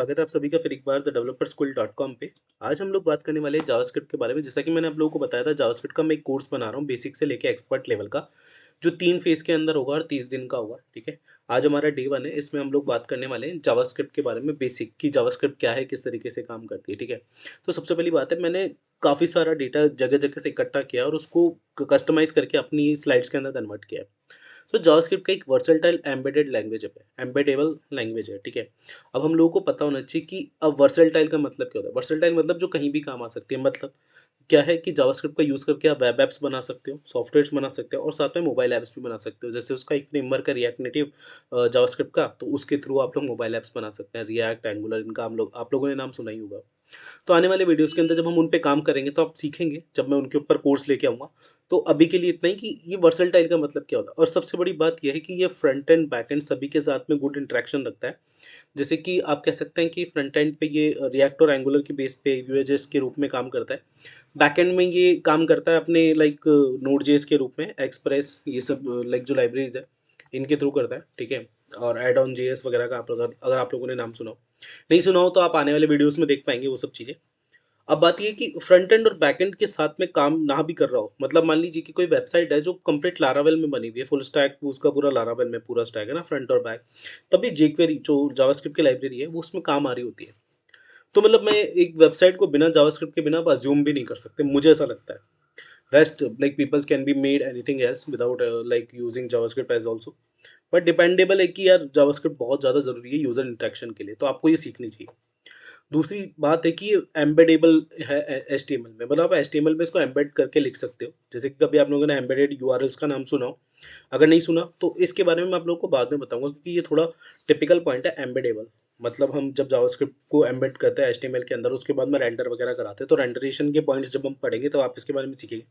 स्वागत है आप सभी का फिर एक बार द developerschool.com पे। आज हम लोग बात करने वाले हैं जावास्क्रिप्ट के बारे में। जैसा कि मैंने आप लोगों को बताया था, जावास्क्रिप्ट का मैं एक कोर्स बना रहा हूँ बेसिक से लेके एक्सपर्ट लेवल का, जो 3 फेज़ के अंदर होगा और 30 दिन का होगा, ठीक है। आज हमारा डे 1 है, इसमें हम लोग बात करने वाले हैं जावास्क्रिप्ट के बारे में, बेसिक कि जावास्क्रिप्ट क्या है, किस तरीके से काम करती है, ठीक है। तो सबसे पहली बात है, मैंने काफ़ी सारा डेटा जगह-जगह से इकट्ठा किया और उसको कस्टमाइज़ करके अपनी स्लाइड्स के अंदर कन्वर्ट किया है। तो जावास्क्रिप्ट का एक वर्सेटाइल एम्बेडेड लैंग्वेज है, एम्बेडेबल लैंग्वेज है, ठीक है। अब हम लोगों को पता होना चाहिए कि अब वर्सेटाइल का मतलब क्या होता है। वर्सेटाइल मतलब जो कहीं भी काम आ सकती है। मतलब क्या है कि जावास्क्रिप्ट का यूज़ करके आप वेब एप्स बना सकते हो, सॉफ्टवेयर्स बना सकते हो और साथ में मोबाइल ऐप्स भी बना सकते हो। जैसे उसका एक फ्रेमवर्क है रिएक्ट नेटिव जावास्क्रिप्ट का, तो उसके थ्रू आप लोग मोबाइल ऐप्स बना सकते हैं। रिएक्ट, एंगुलर, इनका आप लोगों ने नाम सुना ही होगा। तो आने वाले वीडियोज़ के अंदर जब हम उन पे काम करेंगे तो आप सीखेंगे, जब मैं उनके ऊपर कोर्स लेके आऊँगा। तो अभी के लिए इतना ही कि ये वर्सेटाइल का मतलब क्या होता है। और सबसे बड़ी बात ये है कि ये फ्रंट एंड, बैक एंड सभी के साथ में गुड इंटरेक्शन रखता है। जैसे कि आप कह सकते हैं कि फ्रंट एंड पे ये रिएक्ट और एंगुलर के बेस पे यूएजेएस के रूप में काम करता है। बैक एंड में ये काम करता है अपने लाइक नोड जेएस के रूप में, एक्सप्रेस, ये सब लाइक जो लाइब्रेरीज़ है, इनके थ्रू करता है, ठीक है। और ऐड ऑन जेएस वगैरह का आप अगर अगर आप लोगों ने नाम सुना हो। नहीं सुना हो तो आप आने वाले वीडियोज़ में देख पाएँगे वो सब चीज़ें। अब बात ये है कि फ्रंट एंड और बैक एंड के साथ में काम ना भी कर रहा हो, मतलब मान लीजिए कि कोई वेबसाइट है जो कंप्लीट लारावेल में बनी हुई है, फुल स्टैक उसका पूरा लारावेल में पूरा स्टैक है ना, फ्रंट और बैक। तभी जेक्वेरी जो जावास्क्रिप्ट की लाइब्रेरी है वो उसमें काम आ रही होती है। तो मतलब मैं एक वेबसाइट को बिना जावास्क्रिप्ट के बिना आप अज्यूम भी नहीं कर सकते, मुझे ऐसा लगता है। Rest like peoples can be made anything else without like using JavaScript as also. But dependable है कि यार जावास्क्रिप्ट बहुत ज़्यादा ज़रूरी है यूज़र इंटरेक्शन के लिए, तो आपको ये सीखनी चाहिए। दूसरी बात है कि ये एम्बेडेबल है एचटीएमएल में, मतलब आप एचटीएमएल में इसको एम्बेड करके लिख सकते हो। जैसे कि कभी आप लोगों ने एम्बेडेड यूआरएल्स का नाम सुना हो, अगर नहीं सुना तो इसके बारे में मैं आप लोगों को बाद में बताऊंगा, क्योंकि ये थोड़ा टिपिकल पॉइंट है एम्बेडेबल। मतलब हम जब जावास्क्रिप्ट को एम्बेड करते हैं एचटीएमएल के अंदर, उसके बाद में रेंडर वगैरह कराते हैं, तो रेंडरेशन के पॉइंट्स जब हम पढ़ेंगे तो आप इसके बारे में सीखेंगे।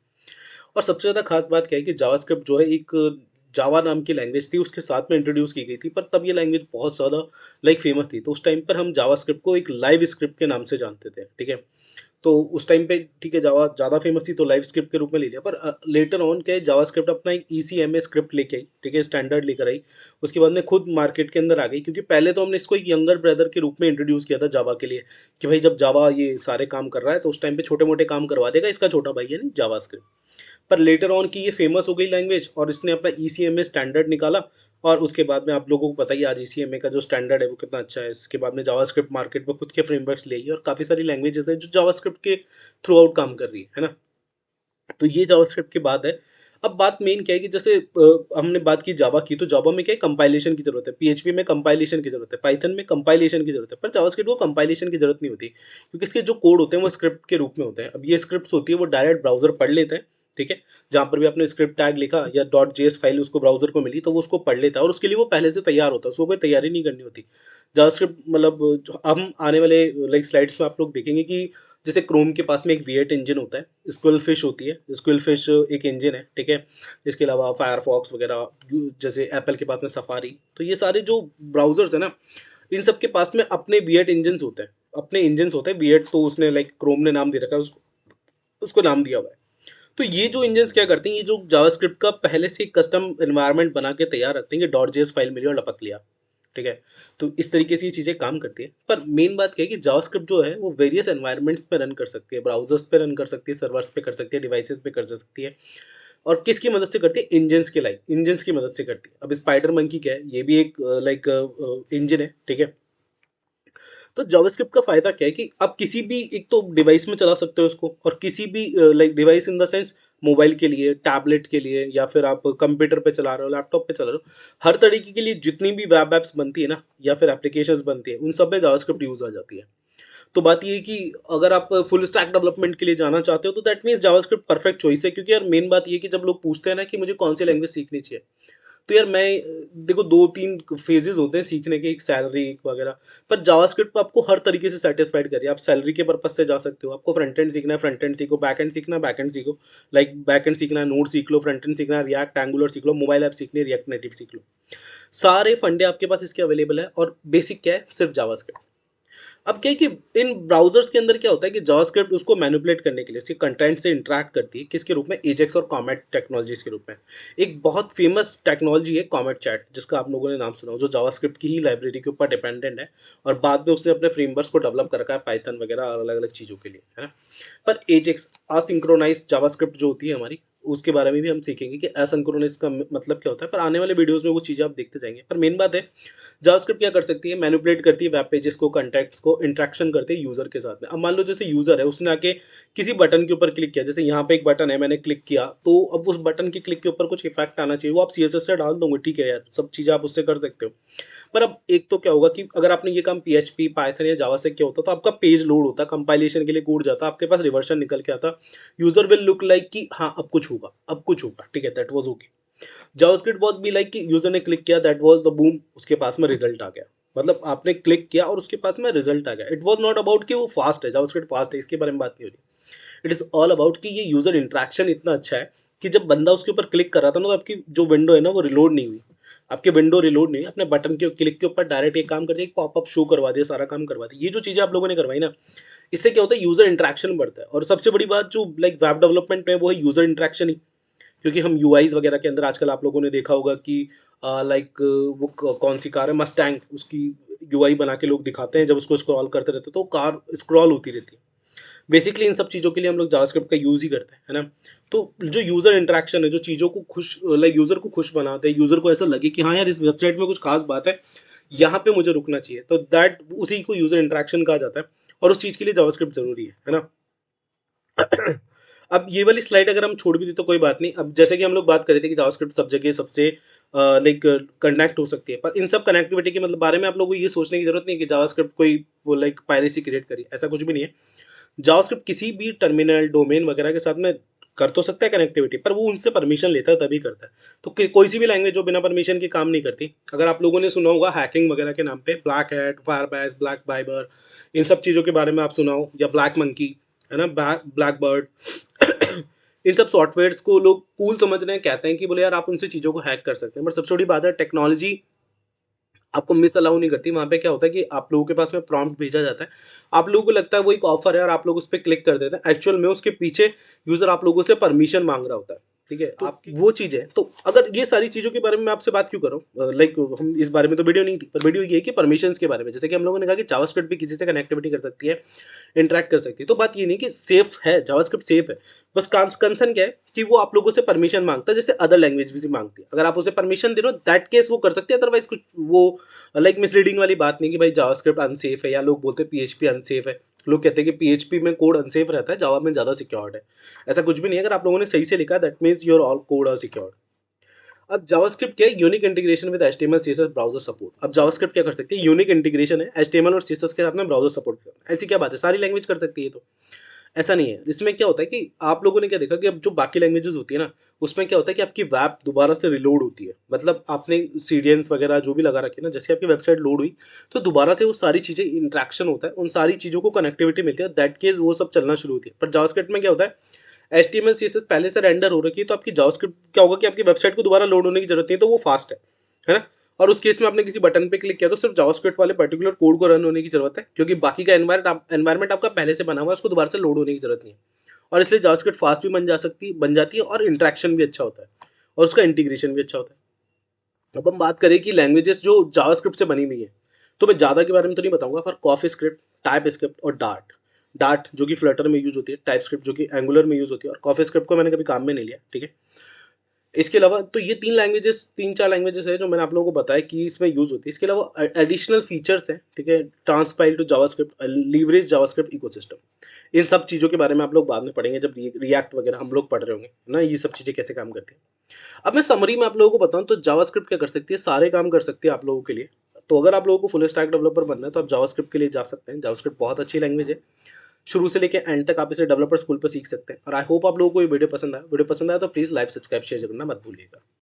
और सबसे ज़्यादा खास बात क्या है कि जावास्क्रिप्ट जो है एक जावा नाम की लैंग्वेज थी, उसके साथ में इंट्रोड्यूस की गई थी, पर तब ये लैंग्वेज बहुत ज़्यादा लाइक फेमस थी। तो उस टाइम पर हम जावास्क्रिप्ट को एक लाइव स्क्रिप्ट के नाम से जानते थे, ठीक है। तो उस टाइम पे ठीक है, जावा ज़्यादा फेमस थी तो लाइव स्क्रिप्ट के रूप में ले लिया। पर लेटर ऑन क्या है, जावास्क्रिप्ट अपना एक ईसीएमए स्क्रिप्ट लेके आई, ठीक है, स्टैंडर्ड लेकर आई। उसके बाद में खुद मार्केट के अंदर आ गई, क्योंकि पहले तो हमने इसको एक यंगर ब्रदर के रूप में इंट्रोड्यूस किया था जावा के लिए, कि भाई जब जावा ये सारे काम कर रहा है तो उस टाइम पे छोटे मोटे काम करवा देगा इसका छोटा भाई, है नहीं जावास्क्रिप्ट। पर लेटर ऑन की ये फेमस हो गई लैंग्वेज और इसने अपना ईसीएमए स्टैंडर्ड निकाला। और उसके बाद में आप लोगों को पता ही आज ईसीएमए का जो स्टैंडर्ड है वो कितना अच्छा है। इसके बाद में जावास्क्रिप्ट मार्केट में खुद के फ्रेमवर्क्स ले आई और काफ़ी सारी लैंग्वेजेस है जो जावास्क्रिप्ट के थ्रू आउट काम कर रही है ना। तो ये जावास्क्रिप्ट की बात है। अब बात मेन क्या है कि जैसे हमने बात की जावा की, तो जावा में क्या है, कंपाइलेशन की जरूरत है। पीएचपी में कंपाइलेशन की जरूरत है, पाइथन में कंपाइलेशन की जरूरत है, पर जावास्क्रिप्ट को कंपाइलेशन की जरूरत नहीं होती, क्योंकि इसके जो कोड होते हैं वो स्क्रिप्ट के रूप में होते हैं। अब ये स्क्रिप्ट होती है वो डायरेक्ट ब्राउजर पढ़ लेते हैं, ठीक है। जहाँ पर भी आपने स्क्रिप्ट टैग लिखा या डॉट जेएस फाइल उसको ब्राउजर को मिली तो वो उसको पढ़ लेता है, और उसके लिए वो पहले से तैयार होता है, उसको कोई तैयारी नहीं करनी होती। जावास्क्रिप्ट मतलब हम आने वाले लाइक स्लाइड्स में आप लोग देखेंगे कि जैसे क्रोम के पास में एक V8 इंजन होता है, स्क्विल फिश होती है, स्क्विल फिश एक इंजन है, ठीक है। इसके अलावा फायरफॉक्स वगैरह, जैसे एप्पल के पास में सफारी, तो ये सारे जो ब्राउजर्स है ना, इन सब के पास में अपने V8 इंजन्स होते हैं, अपने इंजन्स होते हैं V8, तो उसने लाइक क्रोम ने नाम दे रखा है उसको, उसको नाम दिया हुआ है। तो ये जो इंजन्स क्या करते हैं, ये जो जावास्क्रिप्ट का पहले से कस्टम एनवायरनमेंट बना के तैयार रखते हैं कि डॉट जेएस फाइल मिली और लपक लिया, ठीक है। तो इस तरीके से ये चीज़ें काम करती है। पर मेन बात क्या है कि जावास्क्रिप्ट जो है वो वेरियस एनवायरनमेंट्स पे रन कर सकती है, ब्राउजर्स पे रन कर सकती है, सर्वर्स पे कर सकती है, डिवाइसेस पे कर सकती है। और किसकी मदद से करती है, इंजन्स के, लाइक इंजन्स की मदद से करती है। अब स्पाइडर मंकी क्या है, ये भी एक लाइक इंजन है, ठीक है। तो जावास्क्रिप्ट का फायदा क्या है कि आप किसी भी एक तो डिवाइस में चला सकते हो इसको, और किसी भी like device in the sense mobile के लिए, टैबलेट के लिए, या फिर आप कंप्यूटर पे चला रहे हो, लैपटॉप पे चला रहे हो, हर तरीके के लिए जितनी भी वेब एप्स बनती है ना, या फिर एप्लीकेशंस बनती है, उन सब में जावास्क्रिप्ट यूज आ जाती है। तो बात ये है कि अगर आप फुल स्टैक डेवलपमेंट के लिए जाना चाहते हो तो that means JavaScript perfect choice है। क्योंकि यार मेन बात ये है कि जब लोग पूछते हैं ना कि मुझे कौन सी लैंग्वेज सीखनी चाहिए, तो यार मैं देखो 2-3 फेजेस होते हैं सीखने के, एक सैलरी एक वगैरह। पर जावास्क्रिप्ट आपको हर तरीके से सेटिस्फाइड करिए। आप सैलरी के पर्पज से जा सकते हो, आपको फ्रंट एंड सीखना है फ्रंट एंड सीखो, बैक एंड सीखना है बैक एंड सीखो, लाइक बैक एंड सीखना है नोड सीख लो, फ्रंट एंड सीखना है रिएक्ट एंगुलर सीख लो, मोबाइल ऐप सीखनी है रिएक्ट नेटिव सीख लो। सारे फंडे आपके पास इसके अवेलेबल है, और बेसिक क्या है, सिर्फ जावास्क्रिप्ट। अब क्या है कि इन ब्राउज़र्स के अंदर क्या होता है कि जावास्क्रिप्ट उसको मैनिपुलेट करने के लिए उसके कंटेंट से इंटरैक्ट करती है, किसके रूप में? एजेक्स और कॉमेट टेक्नोलॉजीज़ के रूप में। एक बहुत फेमस टेक्नोलॉजी है कॉमेट चैट, जिसका आप लोगों ने नाम सुना हो, जो जावास्क्रिप्ट की ही लाइब्रेरी के ऊपर डिपेंडेंट है और बाद में उसने अपने फ्रेमवर्क्स को डेवलप कर रखा है पाइथन वगैरह अलग-अलग चीज़ों के लिए, है ना? पर एजेक्स असिंक्रोनाइज़्ड जावास्क्रिप्ट जो होती है हमारी, उसके बारे में भी हम सीखेंगे कि एसिंक्रोनस का मतलब क्या होता है, पर आने वाले वीडियोज़ में वो चीज़ें आप देखते जाएँगे। पर मेन बात है जावास्क्रिप्ट क्या कर सकती है, मैनिपुलेट करती है वेब पेजेस को, कंटेंट्स को, इंटरेक्शन करती है यूजर के साथ में। अब मान लो जैसे यूजर है, उसने आके किसी बटन के ऊपर क्लिक किया, जैसे यहाँ पे एक बटन है, मैंने क्लिक किया, तो अब उस बटन के क्लिक के ऊपर कुछ इफेक्ट आना चाहिए, वो आप सीएसएस से डाल दोगे, ठीक है यार, सब चीज़ें आप उससे कर सकते हो। पर अब एक तो क्या होगा कि अगर आपने ये काम पीएचपी, पाइथन या जावा से किया होता, तो आपका पेज लोड होता, कंपाइलेशन के लिए कोड जाता, आपके पास रिवर्शन निकल के आता, यूजर विल लुक लाइक कि हाँ अब कुछ होगा, अब कुछ होगा, ठीक है, that was okay. JavaScript was be like कि यूजर ने क्लिक किया, दैट वाज द बूम, उसके पास में रिजल्ट आ गया। मतलब आपने क्लिक किया और उसके पास में रिजल्ट आ गया। इट वाज नॉट अबाउट कि वो फास्ट है, जावास्क्रिप्ट फास्ट है, इसके बारे में बात नहीं हो रही। इट इज ऑल अबाउट कि ये यूजर इंटरेक्शन इतना अच्छा है कि जब बंदा उसके ऊपर क्लिक कर रहा था ना, तो आपकी जो विंडो है ना वो रिलोड नहीं हुई। आपके विंडो रिलोड नहीं, अपने बटन के क्लिक के ऊपर डायरेक्ट एक काम कर दिया, एक पॉपअप शो करवा दिया, सारा काम करवा दिया। ये जो चीज़ें आप लोगों ने करवाई ना, इससे क्या होता है, यूजर इंटरेक्शन बढ़ता है। और सबसे बड़ी बात जो लाइक वेब डेवलपमेंट में, वो है यूजर इंटरेक्शन ही। क्योंकि हम यूआईज वगैरह के अंदर आजकल आप लोगों ने देखा होगा कि लाइक वो कौन सी कार है, मस्टैंग, उसकी यूआई बना के लोग दिखाते हैं, जब उसको स्क्रॉल करते रहते हैं तो कार स्क्रॉल होती रहती है। बेसिकली इन सब चीज़ों के लिए हम लोग जावास्क्रिप्ट का यूज़ ही करते हैं, है ना? तो जो यूज़र इंटरेक्शन है, जो चीज़ों को खुश लाइक यूज़र को खुश बनाते हैं, यूज़र को ऐसा लगे कि हाँ यार, इस वेबसाइट में कुछ खास बात है, यहाँ पे मुझे रुकना चाहिए, तो दैट उसी को यूज़र इंटरेक्शन कहा जाता है। और उस चीज़ के लिए जावास्क्रिप्ट ज़रूरी है ना? अब ये वाली स्लाइड अगर हम छोड़ भी दें तो कोई बात नहीं। अब जैसे कि हम लोग बात कर रहे थे कि जावास्क्रिप्ट सब जगह सबसे लाइक कनेक्ट हो सकती है, पर इन सब कनेक्टिविटी के मतलब बारे में आप लोगों को ये सोचने की जरूरत नहीं है कि जावास्क्रिप्ट कोई वो लाइक पायरेसी क्रिएट करी, ऐसा कुछ भी नहीं है। जावास्क्रिप्ट किसी भी टर्मिनल, डोमेन वगैरह के साथ में कर तो सकता है कनेक्टिविटी, पर वो उनसे परमिशन लेता है तभी करता है। तो कोई सी भी लैंग्वेज जो बिना परमिशन के काम नहीं करती। अगर आप लोगों ने सुना होगा हैकिंग वगैरह के नाम पे, ब्लैक हैट, फायरबैस, ब्लैक बाइबर, इन सब चीज़ों के बारे में आप सुना हो, या ब्लैक मंकी, है ना, ब्लैक बर्ड, इन सब सॉफ्टवेयर्स को लोग कूल समझ रहे हैं, कहते हैं कि बोले यार आप उनसे चीज़ों को हैक कर सकते हैं। बट सबसे बड़ी बात है, टेक्नोलॉजी आपको मिस अलाउ नहीं करती। वहाँ पे क्या होता है कि आप लोगों के पास में प्रॉम्प्ट भेजा जाता है, आप लोगों को लगता है वो एक ऑफर है और आप लोग उस पर क्लिक कर देते हैं। एक्चुअल में उसके पीछे यूज़र आप लोगों से परमिशन मांग रहा होता है, ठीक है, तो आपकी वो चीज़ है। तो अगर ये सारी चीज़ों के बारे में मैं आपसे बात क्यों करूँ, लाइक हम इस बारे में तो वीडियो नहीं थी, पर वीडियो ये है कि परमिशंस के बारे में, जैसे कि हम लोगों ने कहा कि जावास्क्रिप्ट भी किसी से कनेक्टिविटी कर सकती है, इंटरेक्ट कर सकती है। तो बात ये नहीं कि सेफ है, जावास्क्रिप्ट सेफ है, बस कंसर्न क्या है कि वो आप लोगों से परमिशन मांगता है, जैसे अदर लैंग्वेज भी मांगती है। अगर आप उसे परमिशन दे रहे हो, दैट केस वो कर सकते हैं, अदरवाइज कुछ वो लाइक मिसलीडिंग वाली बात नहीं कि भाई जावास्क्रिप्ट अनसेफ है, या लोग बोलते हैं पीएचपी अनसेफ है। लोग कहते हैं कि पीएचपी में कोड अनसेफ रहता है, जावा में ज़्यादा सिक्योर्ड है। ऐसा कुछ भी नहीं है। अगर आप लोगों ने सही से लिखा, that means your all code are secured. अब जावास्क्रिप्ट क्या है, unique integration with HTML CSS browser support. अब जावास्क्रिप्ट क्या कर सकती है, यूनिक इंटीग्रेशन है एचटीएमएल और सीएसएस के साथ में ब्राउजर सपोर्ट करना। ऐसी क्या बात है, सारी लैंग्वेज कर सकती है। तो ऐसा नहीं है। इसमें क्या होता है कि आप लोगों ने क्या देखा कि अब जो बाकी लैंग्वेजेस होती है ना, उसमें क्या होता है कि आपकी वेब दोबारा से रिलोड होती है। मतलब आपने सीडीएन्स वगैरह जो भी लगा रखे ना, जैसे आपकी वेबसाइट लोड हुई, तो दोबारा से वो सारी चीज़ें इंट्रैक्शन होता है, उन सारी चीज़ों को कनेक्टिविटी मिलती है, दैट केस वो सब चलना शुरू होती है। पर जावास्क्रिप्ट में क्या होता है, एचटीएमएल सीएसएस पहले से रेंडर हो रखी है, तो आपकी जावास्क्रिप्ट क्या होगा कि आपकी वेबसाइट को दोबारा लोड होने की जरूरत नहीं है, तो वो फास्ट है ना? और उस केस में आपने किसी बटन पे क्लिक किया तो सिर्फ जावास्क्रिप्ट वाले पर्टिकुलर कोड को रन होने की जरूरत है, क्योंकि बाकी का एनवायरमेंट आपका पहले से बना हुआ है, उसको दोबारा से लोड होने की जरूरत नहीं है। और इसलिए जावास्क्रिप्ट फास्ट भी बन जाती है, और इंटरेक्शन भी अच्छा होता है, और उसका इंटीग्रेशन भी अच्छा होता है। अब हम बात करें कि लैंग्वेजेस जो जावास्क्रिप्ट से बनी हुई है, तो मैं ज़्यादा के बारे में तो नहीं बताऊंगा, पर कॉफी स्क्रिप्ट, टाइप स्क्रिप्ट और डार्ट। डार्ट जो कि फ्लटर में यूज होती है, टाइप स्क्रिप्ट जो कि एंगुलर में यूज होती है, और कॉफी स्क्रिप्ट को मैंने कभी काम में नहीं लिया, ठीक है। इसके अलावा तो ये तीन चार लैंग्वेजेस है जो मैंने आप लोगों को बताया कि इसमें यूज होती है। इसके अलावा एडिशनल फीचर्स हैं, ठीक है, transpile to JavaScript, leverage JavaScript ecosystem. इन सब चीज़ों के बारे में आप लोग बाद में पढ़ेंगे, जब रिएक्ट वगैरह हम लोग पढ़ रहे होंगे ना, ये सब चीज़ें कैसे काम करती हैं। अब मैं समरी में आप लोगों को बताऊं तो जावास्क्रिप्ट क्या कर सकती है, सारे काम कर सकती है आप लोगों के लिए। तो अगर आप लोगों को फुल स्टैक डेवलपर बनना है, तो आप जावास्क्रिप्ट के लिए जा सकते हैं। जावास्क्रिप्ट बहुत अच्छी लैंग्वेज है, शुरू से लेकर एंड तक आप इसे डेवलपर स्कूल पर सीख सकते हैं। और आई होप आप लोगों को ये वीडियो पसंद आया। वीडियो पसंद आया तो प्लीज़ लाइक, सब्सक्राइब, शेयर करना मत भूलिएगा।